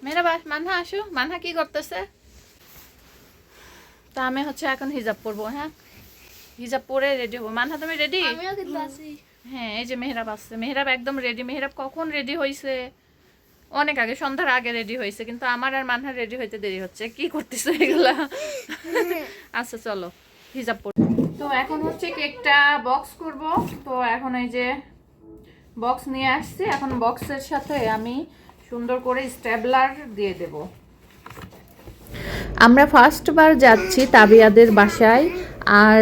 মেহরাবা মানহা আসো, মানহা কি করতেছে? তা আমি হচ্ছে এখন হিজাব পরবো। হ্যাঁ, হিজাব পরে রেডি হবো। মানহা তুমি রেডি? আমিও কিন্তু আছি। হ্যাঁ, এই যে মেহরাব আসছে। মেহরাব একদম রেডি। মেহরাব কখন রেডি হয়েছে? অনেক আগে, সন্ধ্যার আগে রেডি হয়েছে, কিন্তু আমার আর মানহার রেডি হইতে দেরি হচ্ছে। কি করতেছে এগুলা? আচ্ছা চলো হিজাব পর। তো এখন হচ্ছে কেকটা বক্স করব। তো এখন এই যে বক্স নিয়ে আসছি, এখন বক্সের সাথে আমি সুন্দর করে স্টেবলার দিয়ে দেব। আমরা ফার্স্টবার যাচ্ছি তাবিয়াদের বাসায়, আর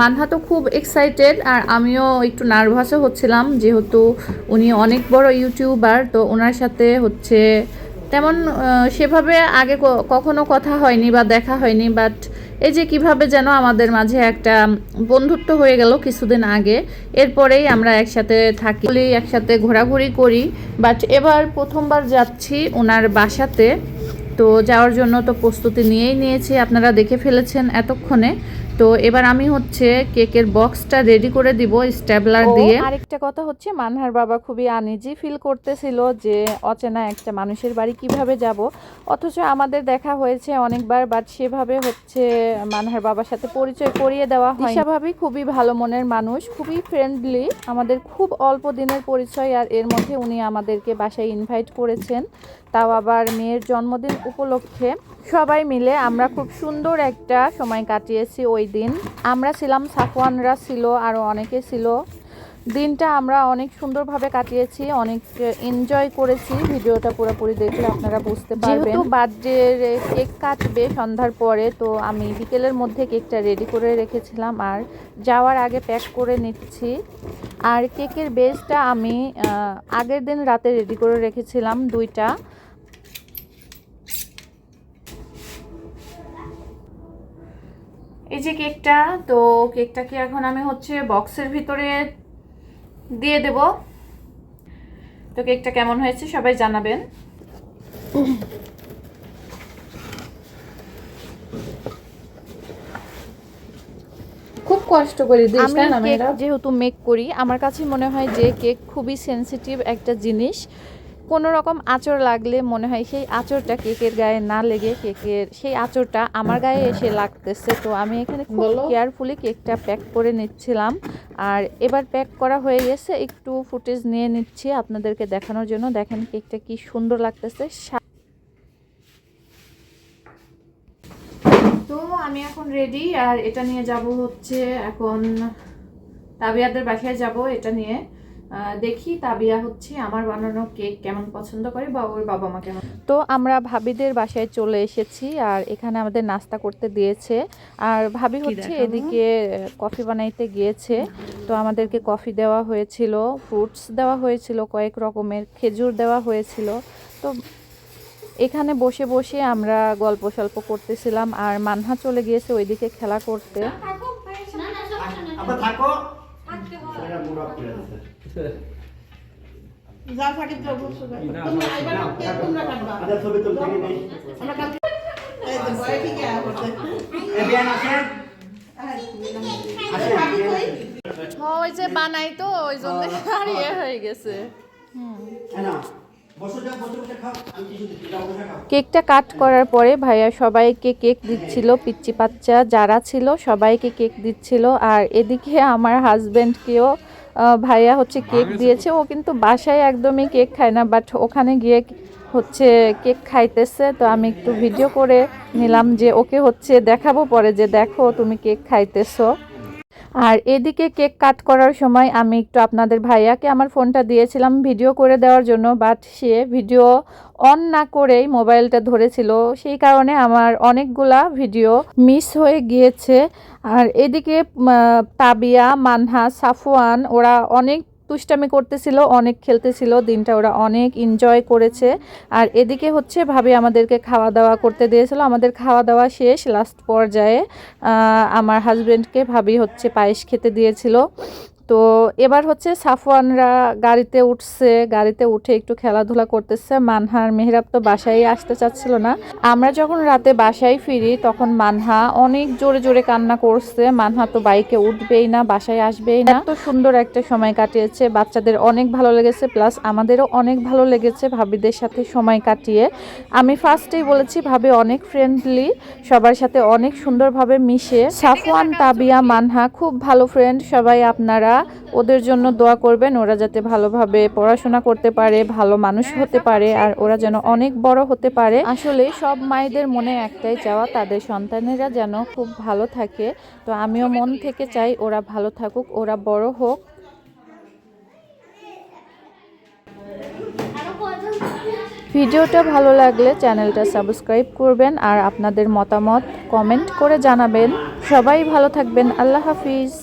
মানহা তো খুব এক্সাইটেড, আর আমিও একটু নার্ভাসও হচ্ছিলাম, যেহেতু উনি অনেক বড় ইউটিউবার। তো ওনার সাথে হচ্ছে তেমন সেভাবে আগে কখনো কথা হয়নি বা দেখা হয়নি, বাট এই যে কিভাবে যেন আমাদের মাঝে একটা বন্ধুত্ব হয়ে গেল কিছুদিন আগে। এরপরেই আমরা একসাথে থাকি, একসাথে ঘোরাঘুরি করি। বাট এবার প্রথমবার যাচ্ছি ওনার বাসাতে। তো যাওয়ার জন্য তো প্রস্তুতি নিয়েই নিয়েছি, আপনারা দেখে ফেলেছেন এতক্ষণে। তো এবার আমি হচ্ছে কেকের বক্সটা রেডি করে দিব স্টেবলার দিয়ে। আরেকটা কথা হচ্ছে, মানহার বাবা খুবই আনইজি ফিল করতেছিল যে অচেনা একটা মানুষের বাড়ি কিভাবে যাব, অথচ আমাদের দেখা হয়েছে অনেকবার, বাট সেভাবে হচ্ছে মানহার বাবার সাথে পরিচয় করিয়ে দেওয়া হয়। স্বাভাবিক, খুবই ভালো মনের মানুষ, খুবই ফ্রেন্ডলি। আমাদের খুব অল্প দিনের পরিচয়, আর এর মধ্যে উনি আমাদেরকে বাসায় ইনভাইট করেছেন, তাও আবার মেয়ের জন্মদিন উপলক্ষে। সবাই মিলে আমরা খুব সুন্দর একটা সময় কাটিয়েছি ওই দিন। আমরা ছিলাম, সাফওয়ানরা ছিল, আরও অনেকে ছিল। দিনটা আমরা অনেক সুন্দরভাবে কাটিয়েছি, অনেক এনজয় করেছি। ভিডিওটা পুরোপুরি দেখলে আপনারা বুঝতে পারবেন। যেহেতু বার্থডের কেক কাটবে সন্ধ্যার পরে, তো আমি বিকেলের মধ্যে কেকটা রেডি করে রেখেছিলাম, আর যাওয়ার আগে প্যাক করে নিচ্ছি। আর কেকের বেসটা আমি আগের দিন রাতে রেডি করে রেখেছিলাম দুইটা। এই যে কেকটা, তো কেকটাকে এখন আমি হচ্ছে বক্সের ভিতরে দিয়ে দেব। তো কেকটা কেমন হয়েছে সবাই জানাবেন। খুব কষ্ট করে দিস তাই না? কেক যেহেতু মেক করি, আমার কাছে মনে হয় যে কেক খুবই সেনসিটিভ একটা জিনিস। কোনো রকম আঁচড় লাগলে মনে হয় সেই আঁচড়টা কেকের গায়ে না লেগে কেকের সেই আঁচড়টা আমার গায়ে এসে লাগতেছে। তো আমি এখানে খুব কেয়ারফুলি কেকটা প্যাক করে নিচ্ছিলাম। আর এবার প্যাক করা হয়ে গেছে, একটু ফুটেজ নিয়ে নিচ্ছি আপনাদেরকে দেখানোর জন্য। দেখেন কেকটা কি সুন্দর লাগতেছে। তো আমি এখন রেডি, আর এটা নিয়ে যাব হচ্ছে এখন তাবিয়াদের বাসায় যাব। এটা নিয়ে দেখি তাবিয়া হচ্ছে আমার বানানো কেক কেমন পছন্দ করে, বা ওর বাবা মা কেমন। তো আমরা ভাবিদের বাসায় চলে এসেছি, আর এখানে আমাদের নাস্তা করতে দিয়েছে। আর ভাবি হচ্ছে এদিকে কফি বানাইতে গিয়েছে। তো আমাদেরকে কফি দেওয়া হয়েছিল, ফ্রুটস দেওয়া হয়েছিল, কয়েক রকমের খেজুর দেওয়া হয়েছিল। তো এখানে বসে বসে আমরা গল্প সল্প করতেছিলাম, আর মানহা চলে গিয়েছে ওইদিকে খেলা করতে। ওই যে বানাই তো ওই জন্য আর ইয়ে হয়ে গেছে। কেকটা কাট করার পরে ভাইয়া সবাইকে কেক দিচ্ছিল, পিচ্চি বাচ্চা যারা ছিল সবাইকে কেক দিচ্ছিল। আর এদিকে আমার হাজবেন্ডকেও ভাইয়া হচ্ছে কেক দিয়েছে। ও কিন্তু বাসায় একদমই কেক খায় না, বাট ওখানে গিয়ে হচ্ছে কেক খাইতেছে। তো আমি একটু ভিডিও করে নিলাম, যে ওকে হচ্ছে দেখাবো পরে যে দেখো তুমি কেক খাইতেছো। আর এদিকে কেক কাট করার সময় আমি একটু আপনাদের ভাইয়াকে আমার ফোনটা দিয়েছিলাম ভিডিও করে দেওয়ার জন্য, বাট সে ভিডিও অন না করেই মোবাইলটা ধরেছিল, সেই কারণে আমার অনেকগুলা ভিডিও মিস হয়ে গিয়েছে। আর এদিকে তাবিয়া, মানহা, সাফওয়ান ওরা অনেক দুষ্টামি করতেছিল, অনেক খেলতেছিল। দিনটা ওরা অনেক এনজয় করেছে। আর এদিকে হচ্ছে ভাবি আমাদেরকে খাওয়া দাওয়া করতে দিয়েছিল। আমাদের খাওয়া দাওয়া শেষ, লাস্ট পর্যায়ে আমার হাজবেন্ডকে ভাবি হচ্ছে পায়েস খেতে দিয়েছিল। তো এবার হচ্ছে সাফওয়ানরা গাড়িতে উঠছে, গাড়িতে উঠে একটু খেলাধুলা করতেছে। মানহা আর মেহরাব তো বাসায় আসতে চাচ্ছিল না। আমরা যখন রাতে বাসায় ফিরি তখন মানহা অনেক জোরে জোরে কান্না করছে। মানহা তো বাইকে উঠবেই না, বাসায় আসবেই না। এত সুন্দর একটা সময় কাটিয়েছে, বাচ্চাদের অনেক ভালো লেগেছে, প্লাস আমাদেরও অনেক ভালো লেগেছে ভাবিদের সাথে সময় কাটিয়ে। আমি ফার্স্টেই বলেছি ভাবি অনেক ফ্রেন্ডলি, সবার সাথে অনেক সুন্দরভাবে মিশে। সাফওয়ান, তাবিয়া, মানহা খুব ভালো ফ্রেন্ড। সবাই আপনারা ওদের জন্য দোয়া করবেন, ওরা যাতে ভালোভাবে পড়াশোনা করতে পারে, ভালো মানুষ হতে পারে, আর ওরা যেন অনেক বড় হতে পারে। আসলে সব মায়েদের মনে একটাই চাওয়া, তাদের সন্তানেরা যেন খুব ভালো থাকে। তো আমিও মন থেকে চাই ওরা ভালো থাকুক, ওরা বড় হোক। ভিডিওটা ভালো লাগলে চ্যানেলটা সাবস্ক্রাইব করবেন আর আপনাদের মতামত কমেন্ট করে জানাবেন। সবাই ভালো থাকবেন। আল্লাহ হাফিজ।